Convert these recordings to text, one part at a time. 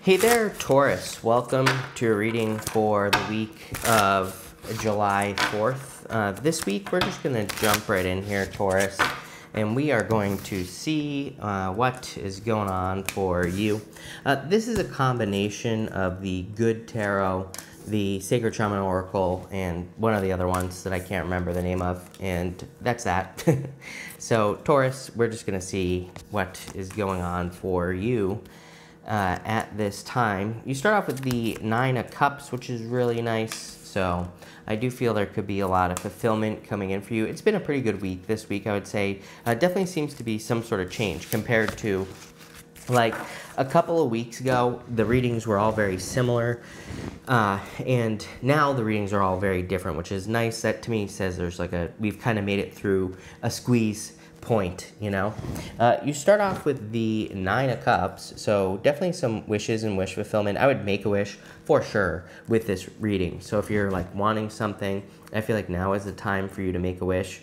Hey there, Taurus. Welcome to your reading for the week of July 4th. This week, we're just going to jump right in here, Taurus, and we are going to see what is going on for you. This is a combination of the Good Tarot, the Sacred Shaman Oracle, and one of the other ones that I can't remember the name of, and that's that. So, Taurus, we're just going to see what is going on for you at this time. You start off with the Nine of Cups, which is really nice. So I do feel there could be a lot of fulfillment coming in for you. It's been a pretty good week this week, I would say. Definitely seems to be some sort of change compared to like a couple of weeks ago. The readings were all very similar, and now the readings are all very different, which is nice. That to me says there's like we've kind of made it through a squeeze point, you know. You start off with the Nine of Cups, so definitely some wishes and wish fulfillment. I would make a wish for sure with this reading. So if you're like wanting something, I feel like now is the time for you to make a wish.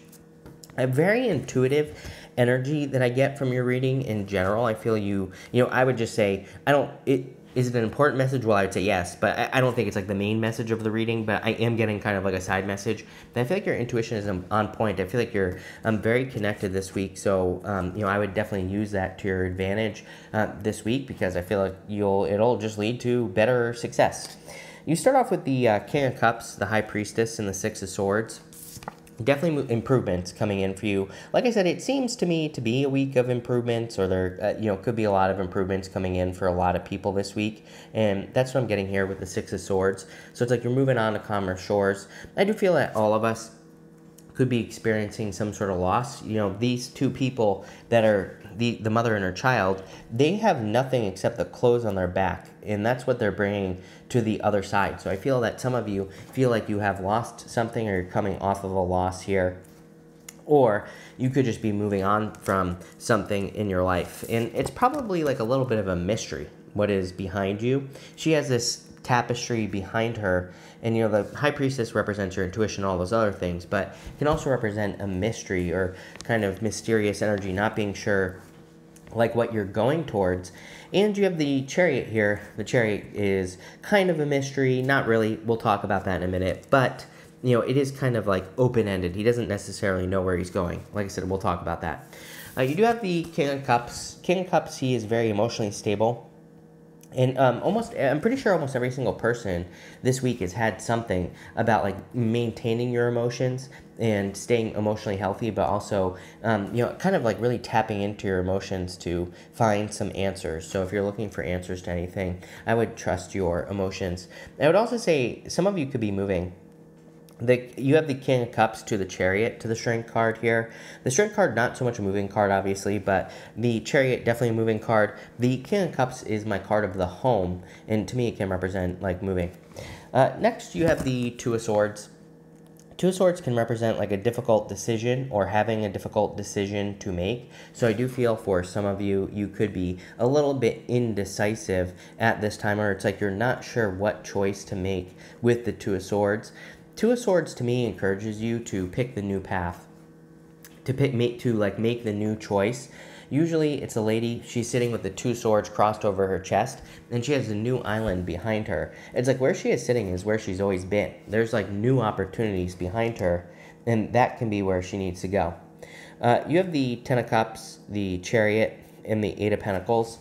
A very intuitive energy that I get from your reading in general. I feel you know, I would just say, is it an important message? Well, I would say yes, but I don't think it's like the main message of the reading, but I am getting kind of like a side message. And I feel like your intuition is on point. I feel like you're very connected this week, so you know, I would definitely use that to your advantage this week, because I feel like it'll just lead to better success. You start off with the King of Cups, the High Priestess, and the Six of Swords. Definitely improvements coming in for you. Like I said, it seems to me to be a week of improvements, or there you know, could be a lot of improvements coming in for a lot of people this week, and that's what I'm getting here with the Six of Swords. So it's like you're moving on to calmer shores. I do feel that all of us could be experiencing some sort of loss. You know, these two people that are the mother and her child, they have nothing except the clothes on their back, and that's what they're bringing to the other side. So I feel that some of you feel like you have lost something, or you're coming off of a loss here, or you could just be moving on from something in your life, and it's probably like a little bit of a mystery what is behind you. She has this tapestry behind her, and you know, the High Priestess represents your intuition, all those other things, but it can also represent a mystery or kind of mysterious energy, not being sure like what you're going towards. And you have the Chariot here. The Chariot is kind of a mystery, not really, we'll talk about that in a minute, but you know, it is kind of like open-ended. He doesn't necessarily know where he's going. Like I said, we'll talk about that. You do have the King of Cups. King of Cups, he is very emotionally stable. And I'm pretty sure almost every single person this week has had something about like maintaining your emotions and staying emotionally healthy, but also, you know, kind of like really tapping into your emotions to find some answers. So if you're looking for answers to anything, I would trust your emotions. I would also say some of you could be moving. You have the King of Cups to the Chariot, to the Strength card here. The Strength card, not so much a moving card, obviously, but the Chariot, definitely a moving card. The King of Cups is my card of the home, and to me, it can represent, like, moving. Next, you have the Two of Swords. Two of Swords can represent, like, a difficult decision or having a difficult decision to make. So I do feel for some of you, you could be a little bit indecisive at this time, or it's like you're not sure what choice to make with the Two of Swords. Two of Swords to me encourages you to pick the new path, to make the new choice. Usually it's a lady, she's sitting with the two swords crossed over her chest, and she has a new island behind her. It's like where she is sitting is where she's always been. There's like new opportunities behind her, and that can be where she needs to go. You have the Ten of Cups, the Chariot, and the Eight of Pentacles.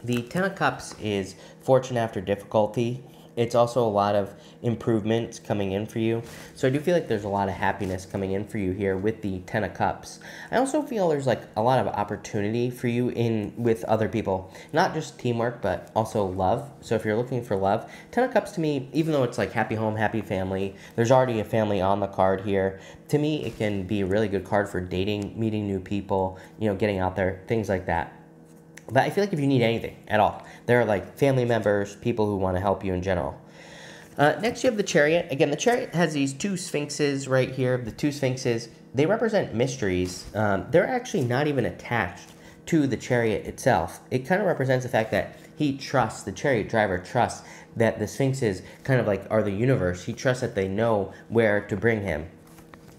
The Ten of Cups is fortune after difficulty. It's also a lot of improvements coming in for you. So I do feel like there's a lot of happiness coming in for you here with the Ten of Cups. I also feel there's like a lot of opportunity for you with other people. Not just teamwork, but also love. So if you're looking for love, Ten of Cups to me, even though it's like happy home, happy family, there's already a family on the card here. To me, it can be a really good card for dating, meeting new people, you know, getting out there, things like that. But I feel like if you need anything at all, there are like family members, people who want to help you in general. Next, you have the Chariot. Again, the Chariot has these two sphinxes right here. The two sphinxes, they represent mysteries. They're actually not even attached to the Chariot itself. It kind of represents the fact that he trusts, the Chariot driver trusts that the sphinxes kind of like are the universe. He trusts that they know where to bring him.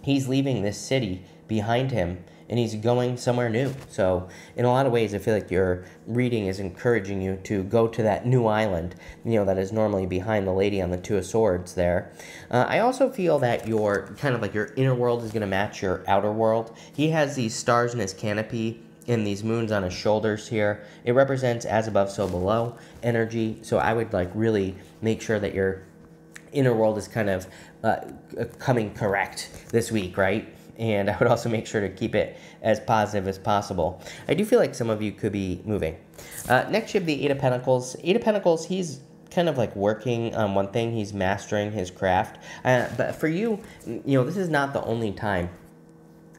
He's leaving this city behind him, and he's going somewhere new. So in a lot of ways, I feel like your reading is encouraging you to go to that new island, that is normally behind the lady on the Two of Swords there. I also feel that your kind of like your inner world is going to match your outer world. He has these stars in his canopy and these moons on his shoulders here. It represents as above, so below energy. So I would like really make sure that your inner world is kind of coming correct this week, right? And I would also make sure to keep it as positive as possible. I do feel like some of you could be moving. Next, you have the Eight of Pentacles. Eight of Pentacles, he's kind of like working on one thing. He's mastering his craft. But for you, this is not the only time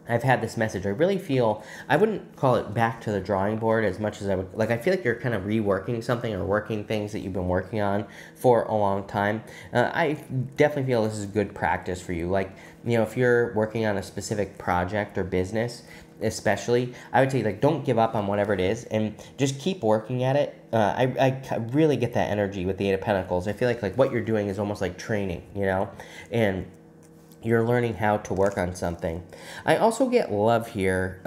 I've had this message. I really feel, I wouldn't call it back to the drawing board as much as I would, like I feel like you're kind of reworking something or working things that you've been working on for a long time. I definitely feel this is good practice for you. Like, if you're working on a specific project or business, especially, I would say like don't give up on whatever it is and just keep working at it. I really get that energy with the Eight of Pentacles. I feel like what you're doing is almost like training, and you're learning how to work on something. I also get love here.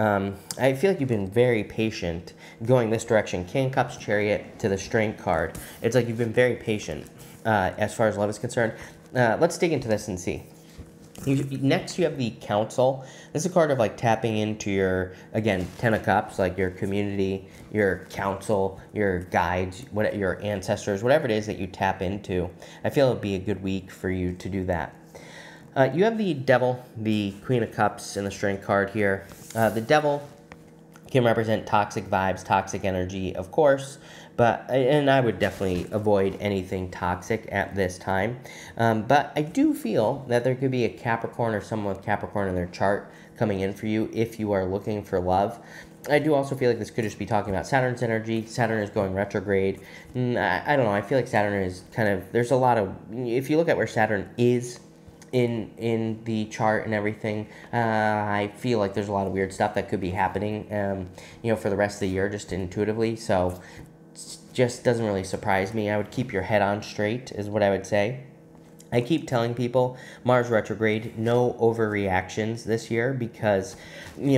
I feel like you've been very patient going this direction. King of Cups, Chariot to the Strength card. It's like you've been very patient as far as love is concerned. Let's dig into this and see. Next, you have the Council. This is a card of like tapping into your, again, Ten of Cups, like your community, your council, your guides, your ancestors, whatever it is that you tap into. I feel it would be a good week for you to do that. You have the Devil, the Queen of Cups, and the Strength card here. The Devil can represent toxic vibes, toxic energy, of course, and I would definitely avoid anything toxic at this time. But I do feel that there could be a Capricorn or someone with Capricorn in their chart coming in for you if you are looking for love. I do also feel like this could just be talking about Saturn's energy. Saturn is going retrograde. I don't know. I feel like Saturn is kind of, there's a lot of, if you look at where Saturn is in the chart and everything, I feel like there's a lot of weird stuff that could be happening, for the rest of the year, just intuitively. So just doesn't really surprise me. I would keep your head on straight is what I would say. I keep telling people Mars retrograde, no overreactions this year because, we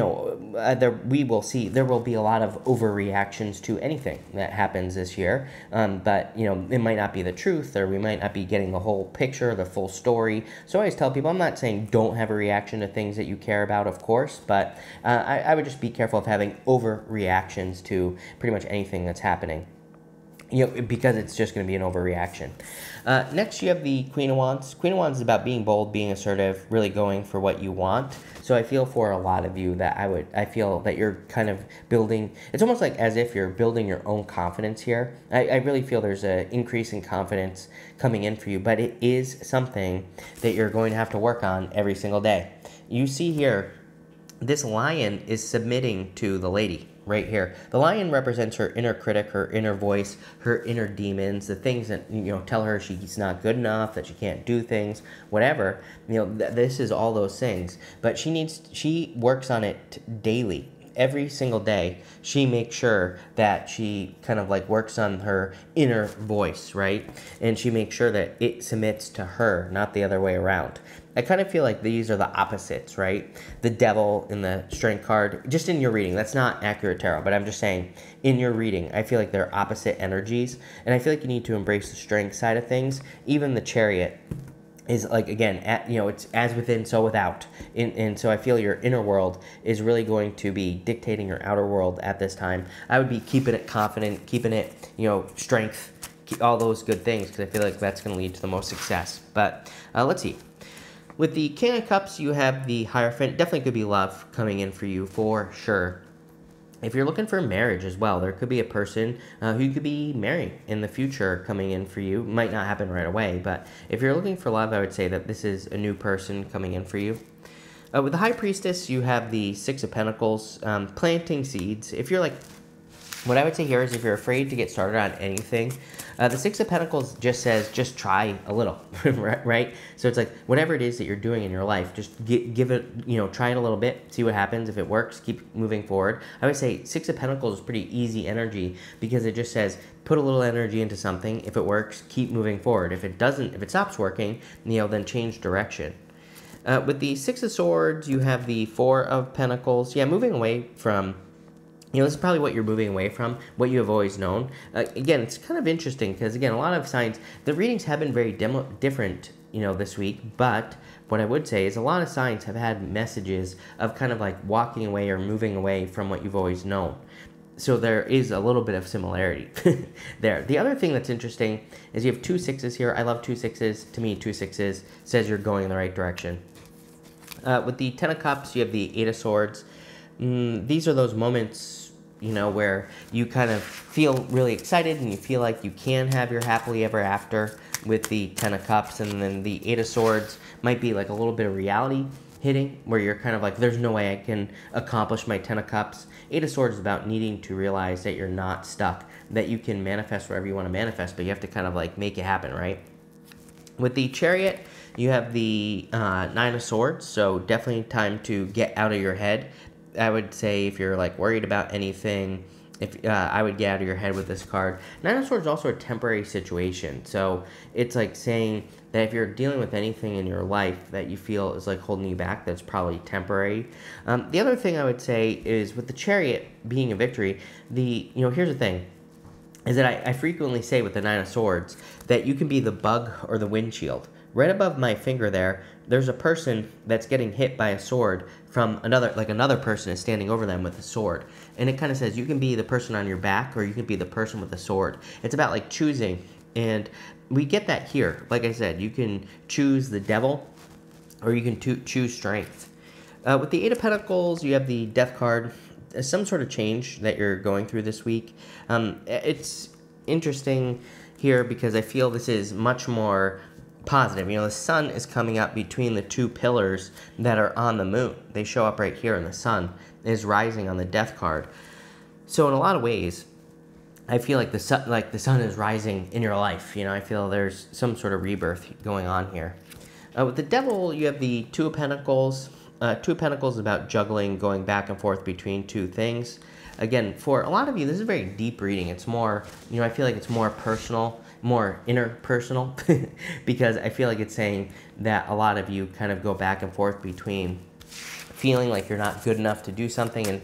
will see there will be a lot of overreactions to anything that happens this year. But, it might not be the truth or we might not be getting the whole picture, the full story. So I always tell people, I'm not saying don't have a reaction to things that you care about, of course, but I would just be careful of having overreactions to pretty much anything that's happening. Because it's just going to be an overreaction. Next, you have the Queen of Wands. Queen of Wands is about being bold, being assertive, really going for what you want. So I feel for a lot of you that I feel that you're kind of building, it's almost like as if you're building your own confidence here. I really feel there's an increase in confidence coming in for you, but it is something that you're going to have to work on every single day. You see here, this lion is submitting to the lady. Right here. The lion represents her inner critic, her inner voice, her inner demons, the things that, tell her she's not good enough, that she can't do things, whatever. This is all those things. But she works on it daily. Every single day, she makes sure that she kind of like works on her inner voice, right? And she makes sure that it submits to her, not the other way around. I kind of feel like these are the opposites, right? The Devil in the Strength card, just in your reading. That's not accurate tarot, but I'm just saying, in your reading, I feel like they're opposite energies. And I feel like you need to embrace the strength side of things. Even the Chariot is like, again, it's as within, so without. And so I feel your inner world is really going to be dictating your outer world at this time. I would be keeping it confident, keeping it, strength, all those good things, because I feel like that's going to lead to the most success. But let's see. With the King of Cups, you have the Hierophant. Definitely could be love coming in for you, for sure. If you're looking for marriage as well, there could be a person who you could be marrying in the future coming in for you. Might not happen right away, but if you're looking for love, I would say that this is a new person coming in for you. With the High Priestess, you have the Six of Pentacles, planting seeds. If you're like, what I would say here is if you're afraid to get started on anything, the Six of Pentacles just says, just try a little, right? So it's like, whatever it is that you're doing in your life, just give it, try it a little bit, see what happens. If it works, keep moving forward. I would say Six of Pentacles is pretty easy energy because it just says, put a little energy into something. If it works, keep moving forward. If it doesn't, if it stops working, then change direction. With the Six of Swords, you have the Four of Pentacles. Yeah, moving away from, this is probably what you're moving away from, what you have always known. Again, it's kind of interesting because, again, a lot of signs, the readings have been very different, this week. But what I would say is a lot of signs have had messages of kind of like walking away or moving away from what you've always known. So there is a little bit of similarity there. The other thing that's interesting is you have 2 6s here. I love 2 6s. To me, 2 6s says you're going in the right direction. With the Ten of Cups, you have the Eight of Swords. These are those moments, where you kind of feel really excited and you feel like you can have your happily ever after with the Ten of Cups. And then the Eight of Swords might be like a little bit of reality hitting, where you're kind of like, there's no way I can accomplish my Ten of Cups. Eight of Swords is about needing to realize that you're not stuck, that you can manifest whatever you want to manifest, but you have to kind of like make it happen, right? With the Chariot, you have the Nine of Swords, so definitely time to get out of your head. I would say if you're like worried about anything, I would get out of your head with this card. Nine of Swords is also a temporary situation, so it's like saying that if you're dealing with anything in your life that you feel is like holding you back, that's probably temporary. The other thing I would say is with the Chariot being a victory, here's the thing, is that I frequently say with the Nine of Swords that you can be the bug or the windshield. Right above my finger there's a person that's getting hit by a sword from another person is standing over them with a sword. And it kind of says you can be the person on your back or you can be the person with the sword. It's about like choosing. And we get that here. Like I said, you can choose the devil or you can choose strength. With the Eight of Pentacles, you have the Death card. Some sort of change that you're going through this week. It's interesting here because I feel this is much more positive. The sun is coming up between the 2 pillars that are on the moon. They show up right here, and the sun is rising on the Death card. So in a lot of ways, I feel like the sun is rising in your life. I feel there's some sort of rebirth going on here. With the Devil, you have the Two of Pentacles. Two of Pentacles is about juggling, going back and forth between 2 things. Again, for a lot of you, this is a very deep reading. It's more, I feel like it's more personal, more interpersonal, because I feel like it's saying that a lot of you kind of go back and forth between feeling like you're not good enough to do something and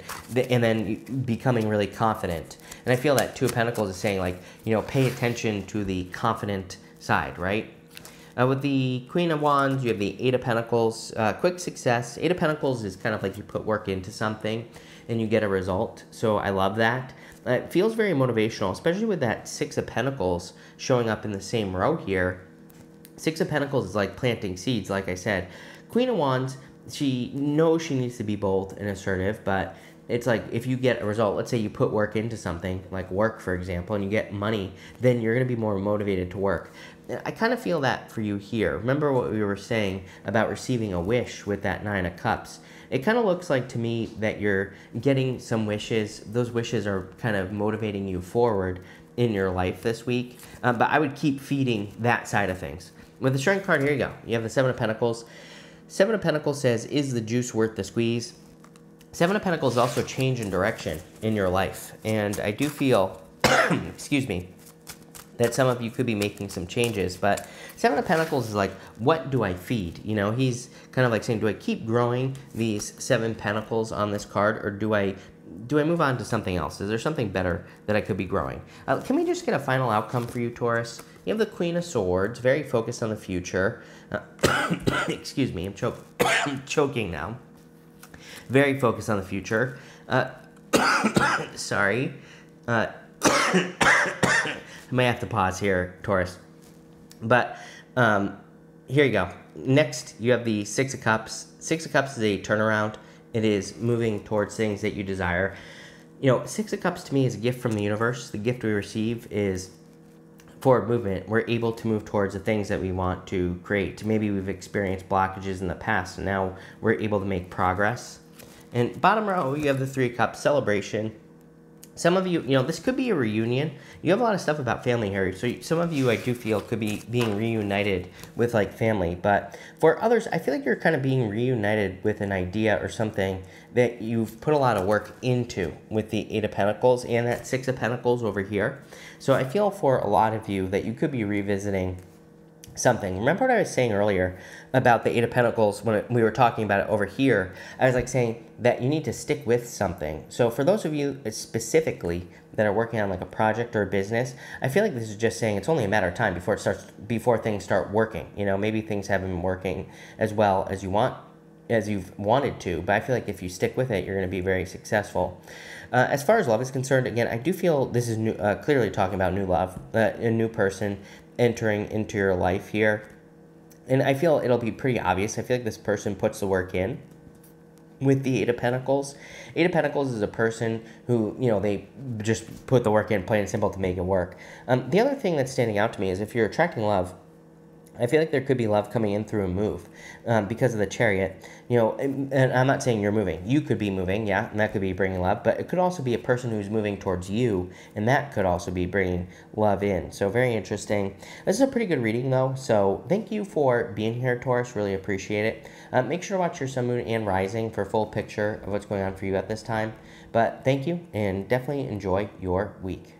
then becoming really confident. And I feel that Two of Pentacles is saying like, pay attention to the confident side, right? With the Queen of Wands, you have the Eight of Pentacles, quick success. Eight of Pentacles is kind of like you put work into something and you get a result. So I love that. It feels very motivational, especially with that Six of Pentacles showing up in the same row here. Six of Pentacles is like planting seeds, like I said. Queen of Wands, she knows she needs to be bold and assertive, but it's like if you get a result, let's say you put work into something, like work, for example, and you get money, then you're going to be more motivated to work. I kind of feel that for you here. Remember what we were saying about receiving a wish with that Nine of Cups. It kind of looks like to me that you're getting some wishes. Those wishes are kind of motivating you forward in your life this week. But I would keep feeding that side of things. With the Strength card, here you go. You have the Seven of Pentacles. Seven of Pentacles says, is the juice worth the squeeze? Seven of Pentacles also change in direction in your life. And I do feel, excuse me, that some of you could be making some changes, but Seven of Pentacles is like, what do I feed? He's kind of like saying, do I keep growing these 7 Pentacles on this card, or do I move on to something else? Is there something better that I could be growing? Can we just get a final outcome for you, Taurus? You have the Queen of Swords, very focused on the future. Excuse me, I'm choking now. Very focused on the future. Sorry. I might have to pause here, Taurus. But here you go. Next, you have the Six of Cups. Six of Cups is a turnaround. It is moving towards things that you desire. Six of Cups to me is a gift from the universe. The gift we receive is forward movement. We're able to move towards the things that we want to create. Maybe we've experienced blockages in the past, and now we're able to make progress. And bottom row, you have the Three of Cups, celebration. Some of you, this could be a reunion. You have a lot of stuff about family here. So some of you, I do feel, could be being reunited with, like, family. But for others, I feel like you're kind of being reunited with an idea or something that you've put a lot of work into with the Eight of Pentacles and that Six of Pentacles over here. So I feel for a lot of you that you could be revisiting something. Remember what I was saying earlier about the Eight of Pentacles when we were talking about it over here? I was like saying that you need to stick with something. So for those of you specifically that are working on like a project or a business, I feel like this is just saying it's only a matter of time before things start working. You know, maybe things haven't been working as well as you've wanted to, but I feel like if you stick with it, you're going to be very successful. As far as love is concerned, again, I do feel this is clearly talking about new love, a new person entering into your life here. And I feel it'll be pretty obvious. I feel like this person puts the work in with the Eight of Pentacles. Eight of Pentacles is a person who, you know, they just put the work in, plain and simple, to make it work. The other thing that's standing out to me is if you're attracting love, I feel like there could be love coming in through a move because of the Chariot. You know, and I'm not saying you're moving. You could be moving, yeah, and that could be bringing love. But it could also be a person who's moving towards you, and that could also be bringing love in. So very interesting. This is a pretty good reading, though. So thank you for being here, Taurus. Really appreciate it. Make sure to watch your sun, moon, and rising for a full picture of what's going on for you at this time. But thank you, and definitely enjoy your week.